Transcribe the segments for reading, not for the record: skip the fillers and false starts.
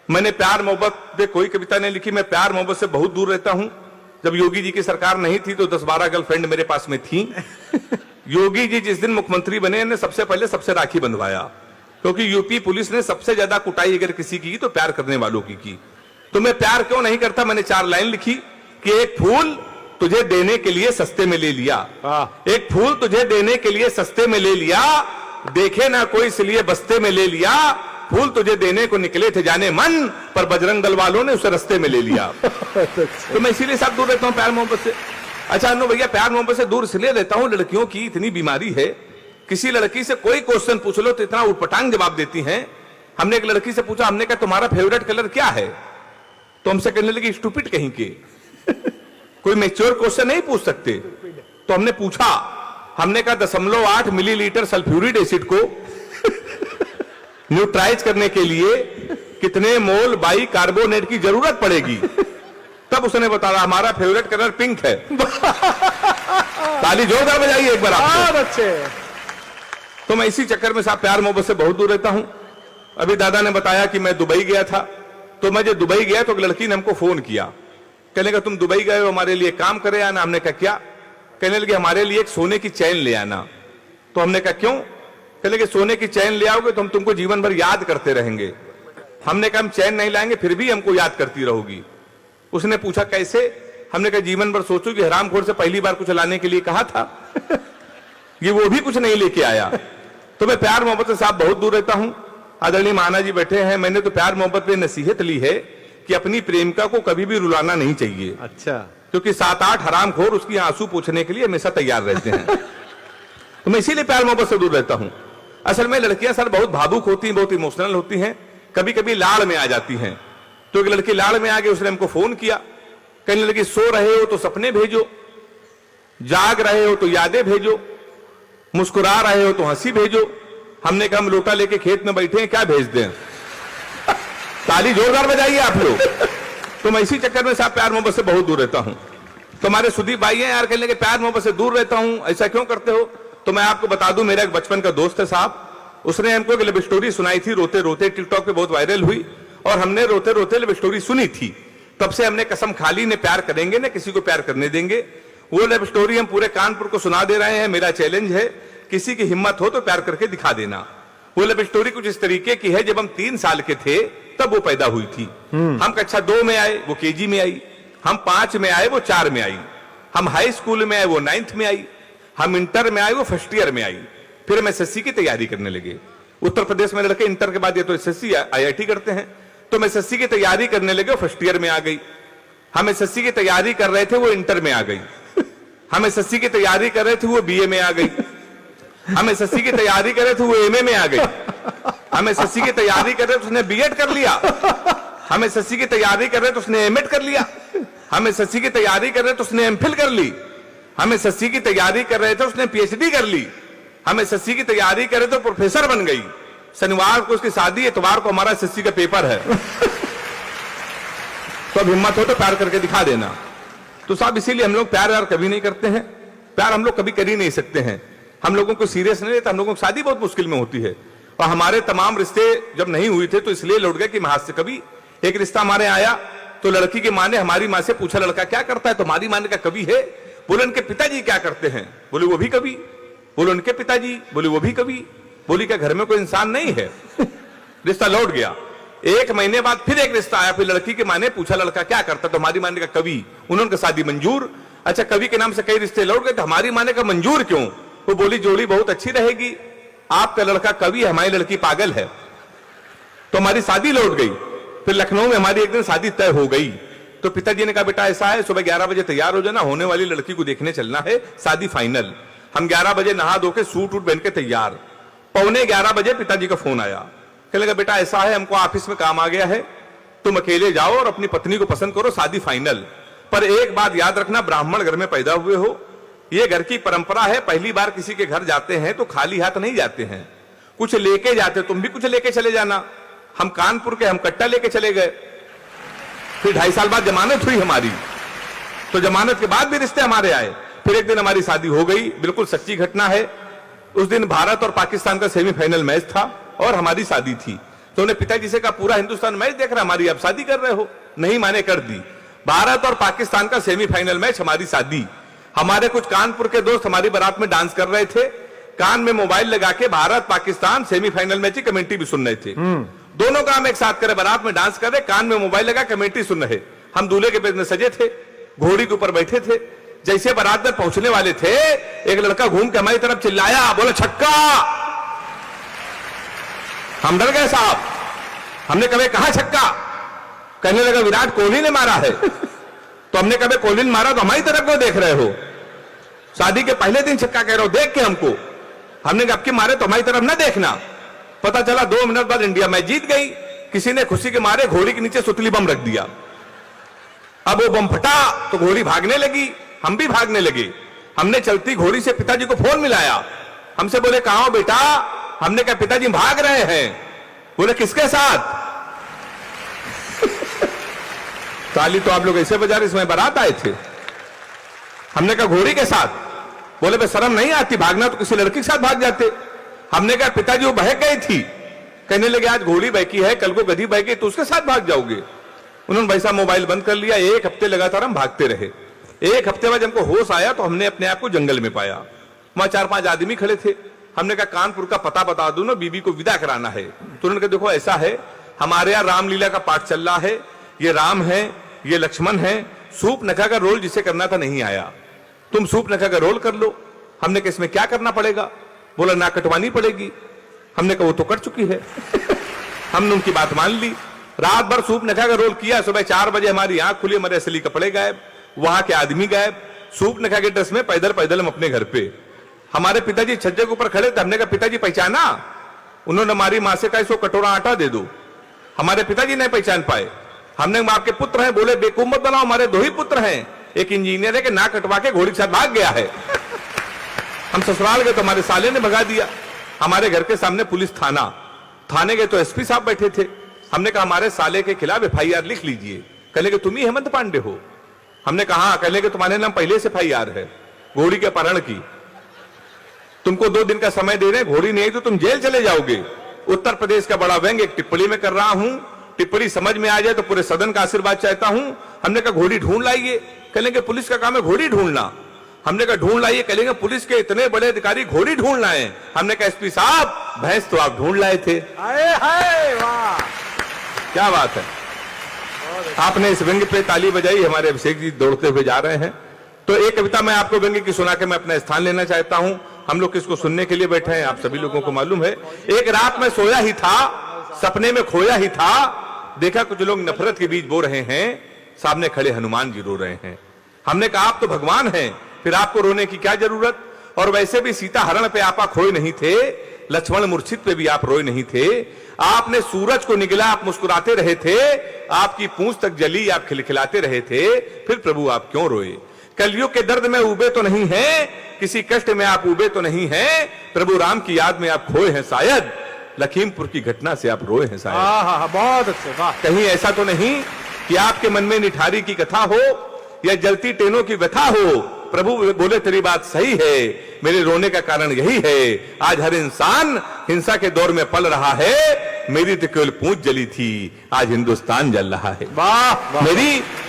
मैंने प्यार मोहब्बत पे कोई कविता नहीं लिखी। मैं प्यार मोहब्बत से बहुत दूर रहता हूं। जब योगी जी की सरकार नहीं थी तो 10-12 गर्लफ्रेंड मेरे पास में थी। योगी जी जिस दिन मुख्यमंत्री बने ने सबसे पहले सबसे राखी बंधवाया, क्योंकि यूपी पुलिस ने सबसे ज्यादा कुटाई अगर किसी की तो प्यार करने वालों की। तो मैं प्यार क्यों नहीं करता? मैंने 4 लाइन लिखी कि एक फूल तुझे देने के लिए सस्ते में ले लिया, एक फूल तुझे देने के लिए सस्ते में ले लिया, देखे ना कोई इसलिए बस्ते में ले लिया, फूल तुझे देने को निकले थे जाने मन, पर बजरंग दल वालों ने उसे रास्ते में ले लिया। तो मैं इसीलिए साथ दूर रहता हूं प्यार मोहब्बत से। अच्छा अनु भैया, प्यार मोहब्बत से दूर इसलिए रहता हूं, लड़कियों की इतनी बीमारी है, किसी लड़की से कोई क्वेश्चन पूछ लो तो इतना उटपटांग जवाब देती हैं। हमने एक लड़की से पूछा, हमने कहा तुम्हारा फेवरेट कलर क्या है? तो हमसे कहने लगी स्टूपिड कहीं के, कोई मैच्योर क्वेश्चन नहीं पूछ सकते। तो हमने पूछा, हमने कहा 0.8 मिलीलीटर सल्फ्यूरिक एसिड को न्यूट्राइज करने के लिए कितने मोल बाइकार्बोनेट की जरूरत पड़ेगी? तब उसने बताया हमारा फेवरेट कलर पिंक है। ताली जोरदार बजाइए एक बार आप। अच्छे। तो मैं इसी चक्कर में साहब प्यार मोहब्बत से बहुत दूर रहता हूं। अभी दादा ने बताया कि मैं दुबई गया था, तो मैं जब दुबई गया तो एक लड़की ने हमको फोन किया, कहने लगा तुम दुबई गए हो, हमारे लिए काम करे आना। हमने कहा क्या? कहने लगे हमारे लिए एक सोने की चैन ले आना। तो हमने कहा क्यों? कहने लगे सोने की चैन ले आओगे तो हम तुमको जीवन भर याद करते रहेंगे। हमने कहा हम चैन नहीं लाएंगे फिर भी हमको याद करती रहोगी। उसने पूछा कैसे? हमने कहा जीवन भर सोचो कि हरामखोर से पहली बार कुछ लाने के लिए कहा था, ये वो भी कुछ नहीं लेके आया। तो मैं प्यार मोहब्बत से साहब बहुत दूर रहता हूं। आदरणीय महाना जी बैठे हैं, मैंने तो प्यार मोहब्बत में नसीहत ली है कि अपनी प्रेमिका को कभी भी रुलाना नहीं चाहिए। अच्छा। क्योंकि 7-8 हरामखोर उसकी आंसू पूछने के लिए हमेशा तैयार रहते हैं। तो मैं इसीलिए प्यार मोहब्बत से दूर रहता हूं। असल में लड़कियां सर बहुत भावुक होती हैं, बहुत इमोशनल होती हैं, कभी कभी लाड़ में आ जाती हैं। तो एक लड़की लाड़ में आ गई, उसने हमको फोन किया, कहने लगी सो रहे हो तो सपने भेजो, जाग रहे हो तो यादें भेजो, मुस्कुरा रहे हो तो हंसी भेजो। हमने कहा हम लोटा लेके खेत में बैठे हैं, क्या भेज दें? ताली जोरदार बजाइए आप लोग। तो मैं इसी चक्कर में साहब प्यार मोहब्बत से बहुत दूर रहता हूं। तो हमारे सुदीप भाई हैं यार, कहने लगे प्यार मोहब्बत से दूर रहता हूं, ऐसा क्यों करते हो? तो मैं आपको बता दूं, मेरा एक बचपन का दोस्त है साहब, उसने हमको एक लव स्टोरी सुनाई थी, रोते रोते, टिकटॉक पे बहुत वायरल हुई, और हमने रोते रोते लव स्टोरी सुनी थी। तब से हमने कसम खा ली, न प्यार करेंगे न किसी को प्यार करने देंगे। वो लव स्टोरी हम पूरे कानपुर को सुना दे रहे हैं। मेरा चैलेंज है, किसी की हिम्मत हो तो प्यार करके दिखा देना। वो लव स्टोरी कुछ इस तरीके की है, जब हम 3 साल के थे तब वो पैदा हुई थी। हम कक्षा 2 में आए, वो केजी में आई। हम 5 में आए, वो 4 में आई। हम हाई स्कूल में आए, वो 9th में आई। हम इंटर में आए, वो फर्स्ट ईयर में आई। फिर हम एसएससी की तैयारी करने लगे। उत्तर प्रदेश में लड़के इंटर के बाद ये तो एसएससी आईआईटी करते हैं, तो हम एसएससी की तैयारी करने लगे, वो फर्स्ट ईयर में आ गई। हम एसएससी की तैयारी कर रहे थे, वो इंटर में आ गई। हम एसएससी की तैयारी कर रहे थे, वो बीए में आ गई। हम एसएससी की तैयारी कर रहे थे, वो एमए में आ गई। हम एसएससी की तैयारी कर रहे थे, उसने बीएड कर लिया। हम एसएससी की तैयारी कर रहे थे, उसने एमएड कर लिया। हम एसएससी की तैयारी कर रहे थे, उसने एमफिल कर ली। हम एसएससी की तैयारी कर रहे थे, उसने पीएचडी कर ली। हम एसएससी की तैयारी कर रहे थे, प्रोफेसर बन गई। शनिवार को उसकी शादी, इतवार को हमारा एसएससी का पेपर है। तो अब हिम्मत हो तो प्यार करके दिखा देना। तो साहब इसीलिए हम लोग प्यार यार कभी नहीं करते हैं, प्यार हम लोग कभी कर ही नहीं सकते हैं। हम लोगों को सीरियस नहीं लेता, हम लोगों की शादी बहुत मुश्किल में होती है। और हमारे तमाम रिश्ते जब नहीं हुए थे तो इसलिए लौट गए कि महाज से कभी एक रिश्ता हमारे आया तो लड़की की माँ ने हमारी माँ से पूछा लड़का क्या करता है? तो हमारी माँ ने कहा कवि है। बोले उनके पिताजी क्या करते हैं? बोले वो भी कवि। बोले उनके पिताजी? बोले वो भी कवि। बोली क्या घर में कोई इंसान नहीं है? रिश्ता लौट गया। 1 महीने बाद फिर एक रिश्ता आया, फिर लड़की की माँ ने पूछा लड़का क्या करता? तो हमारी माँ ने कहा कवि। उन्होंने शादी मंजूर। अच्छा कवि के नाम से कई रिश्ते लौट गए, तो हमारी माँ ने कहा मंजूर क्यों? वो बोली जोड़ी बहुत अच्छी रहेगी, आपका लड़का कवि है, हमारी लड़की पागल है। तो हमारी शादी लौट गई। फिर लखनऊ में हमारी एक दिन शादी तय हो गई। तो पिताजी ने कहा बेटा ऐसा है, सुबह 11 बजे तैयार हो जाना, होने वाली लड़की को देखने चलना है, शादी फाइनल। हम 11 बजे नहा धो के सूट वूट पहन के तैयार। 11:15 बजे पिताजी का फोन आया, कहने लगा बेटा ऐसा है, हमको ऑफिस में काम आ गया है, तुम अकेले जाओ और अपनी पत्नी को पसंद करो, शादी फाइनल। पर एक बात याद रखना, ब्राह्मण घर में पैदा हुए हो, ये घर की परंपरा है, पहली बार किसी के घर जाते हैं तो खाली हाथ नहीं जाते हैं, कुछ लेके जाते, तुम भी कुछ लेके चले जाना। हम कानपुर के हम कट्टा लेके चले गए। फिर 2.5 साल बाद जमानत हुई हमारी, तो जमानत के बाद भी रिश्ते हमारे आए। फिर एक दिन हमारी शादी हो गई, बिल्कुल सच्ची घटना है। उस दिन भारत और पाकिस्तान का सेमीफाइनल मैच था और हमारी शादी थी। तो उन्हें पिताजी से कहा पूरा हिंदुस्तान मैच देख रहा, हमारी आप शादी कर रहे हो? नहीं माने, कर दी। भारत और पाकिस्तान का सेमीफाइनल मैच, हमारी शादी। हमारे कुछ कानपुर के दोस्त हमारी बारात में डांस कर रहे थे, कान में मोबाइल लगा के भारत पाकिस्तान सेमीफाइनल मैच की कमेंट्री भी सुन रहे थे। दोनों काम एक साथ करे, बारात में डांस कर रहे, कान में मोबाइल लगा कमेंट्री सुन रहे। हम दूल्हे के पेज में सजे थे, घोड़ी के ऊपर बैठे थे। जैसे बारात में पहुंचने वाले थे, एक लड़का घूम के हमारी तरफ चिल्लाया, बोला छक्का। हम डर गए साहब। हमने कहा कहां छक्का? कहने लगा विराट कोहली ने मारा है। तो हमने कहा कोहली ने मारा तो हमारी तरफ क्यों देख रहे हो? शादी के पहले दिन छक्का कह रहे हो देख के हमको। हमने कहा आपके मारे तो हमारी तरफ ना देखना। पता चला 2 मिनट बाद इंडिया मैच जीत गई। किसी ने खुशी के मारे घोड़ी के नीचे सुतली बम रख दिया। अब वो बम फटा तो घोड़ी भागने लगी, हम भी भागने लगे। हमने चलती घोड़ी से पिताजी को फोन मिलाया। हमसे बोले कहां हो बेटा? हमने कहा पिताजी भाग रहे हैं। बोले किसके साथ? ताली तो आप लोग ऐसे बजा रहे इसमें बारात आए थे। हमने कहा घोड़ी के साथ। बोले बे शर्म नहीं आती, भागना तो किसी लड़की के साथ भाग जाते। हमने कहा पिताजी वो बहक गई थी। कहने लगे आज घोड़ी बहकी है, कल को गधी बहकी तो उसके साथ भाग जाओगे। उन्होंने वैसा मोबाइल बंद कर लिया। 1 हफ्ते लगातार हम भागते रहे। 1 हफ्ते बाद हमको होश आया तो हमने अपने आप को जंगल में पाया। वहां 4-5 आदमी खड़े थे। हमने कहा कानपुर का पता बता दो ना, बीबी को विदा कराना है। तो उन्होंने कहा देखो ऐसा है, हमारे यहाँ रामलीला का पाठ चल रहा है, ये राम है, ये लक्ष्मण है, सूप नखा का रोल जिसे करना था नहीं आया, तुम सूप नखा का रोल कर लो। हमने कहा इसमें क्या करना पड़ेगा? बोला ना कटवानी पड़ेगी। हमने कहा वो तो कर चुकी है। हमने उनकी बात मान ली। रात भर सूप नखा का रोल किया। सुबह 4 बजे हमारी आंख खुली, हमारे असली कपड़े गायब, वहां के आदमी गायब, सूप नखा के ड्रेस में पैदल पैदल हम अपने घर पे। हमारे पिताजी छज्जे के ऊपर खड़े थे। हमने कहा पिताजी पहचाना? उन्होंने हमारी मां से कहा इसको कटोरा आटा दे दो। हमारे पिताजी नहीं पहचान पाए। हमने आपके पुत्र हैं। बोले बेवकूफ मत बनाओ, हमारे 2 ही पुत्र हैं, एक इंजीनियर है कि नाक कटवा के घोड़ी के साथ भाग गया है। हम ससुराल गए तो हमारे साले ने भगा दिया। हमारे घर के सामने पुलिस थाना, थाने गए तो एसपी साहब बैठे थे। हमने कहा हमारे साले के खिलाफ FIR लिख लीजिए। कहले कि तुम ही हेमंत पांडे हो? हमने कहा कहले कि तुम्हारे नाम पहले से FIR है घोड़ी के अपहरण की। तुमको 2 दिन का समय दे रहे हैं, घोड़ी नहीं आई तो तुम जेल चले जाओगे। उत्तर प्रदेश का बड़ा व्यंग एक टिप्पणी में कर रहा हूं, टिप्पणी समझ में आ जाए तो पूरे सदन का आशीर्वाद चाहता हूं। हमने कहा घोड़ी ढूंढ लाइए। कहेंगे पुलिस का काम है घोड़ी ढूंढना। हमने कहा ढूंढ लाइए। कहेंगे पुलिस के इतने बड़े अधिकारी घोड़ी ढूंढ लाए। हमने कहा एसपी साहब भैंस तो आप ढूंढ लाए थे। वाह क्या बात है, आपने इस व्यंग्य पे ताली बजाई। हमारे अभिषेक जी दौड़ते हुए जा रहे हैं। तो एक कविता मैं आपको व्यंग्य की सुना के मैं अपना स्थान लेना चाहता हूं। हम लोग किसको सुनने के लिए बैठे हैं आप सभी लोगों को मालूम है। एक रात में सोया ही था, सपने में खोया ही था, देखा कुछ लोग नफरत के बीज बो रहे हैं, सामने खड़े हनुमान जी रो रहे हैं। हमने कहा आप तो भगवान हैं, फिर आपको रोने की क्या जरूरत? और वैसे भी सीता हरण पे आपा खोए नहीं थे, लक्ष्मण मूर्छित पे भी आप रोए नहीं थे। आपने सूरज को निगला, आप मुस्कुराते रहे थे, आपकी पूंछ तक जली, आप खिलखिलाते रहे थे, फिर प्रभु आप क्यों रोए? कलयुग के दर्द में उबे तो नहीं है, किसी कष्ट में आप उबे तो नहीं है, प्रभु राम की याद में आप खोए हैं शायद, लखीमपुर की घटना से आप रोए हैं शायद। बहुत अच्छे, वाह। कहीं ऐसा तो नहीं कि आपके मन में निठारी की कथा हो या जलती ट्रेनों की व्यथा हो? प्रभु बोले तेरी बात सही है, मेरे रोने का कारण यही है, आज हर इंसान हिंसा के दौर में पल रहा है, मेरी तो केवल पूंछ जली थी, आज हिंदुस्तान जल रहा है। वाह,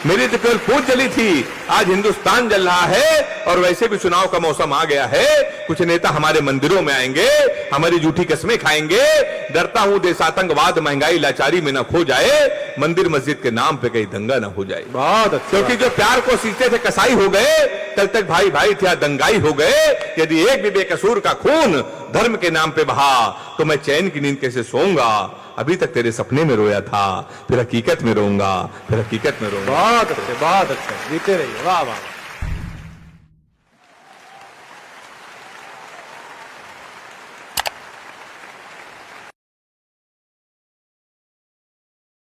मेरी तो केवल पूंछ जली थी, आज हिंदुस्तान जल रहा है। और वैसे भी चुनाव का मौसम आ गया है, कुछ नेता हमारे मंदिरों में आएंगे, हमारी झूठी कस्में खाएंगे। डरता हूं देश आतंकवाद महंगाई लाचारी में न खो जाए, मंदिर मस्जिद के नाम पे कहीं दंगा न हो जाए। बहुत अच्छा। क्योंकि जो प्यार को सीखते थे कसाई हो गए, कल तक भाई भाई थे दंगाई हो गए। यदि एक भी बेकसूर का खून धर्म के नाम पे बहा, तो मैं चैन की नींद कैसे सोऊंगा? अभी तक तेरे सपने में रोया था, फिर हकीकत में रोऊंगा, फिर हकीकत में रोऊंगा। बहुत अच्छे, बहुत अच्छे, जीते रहिए। वाह वाह।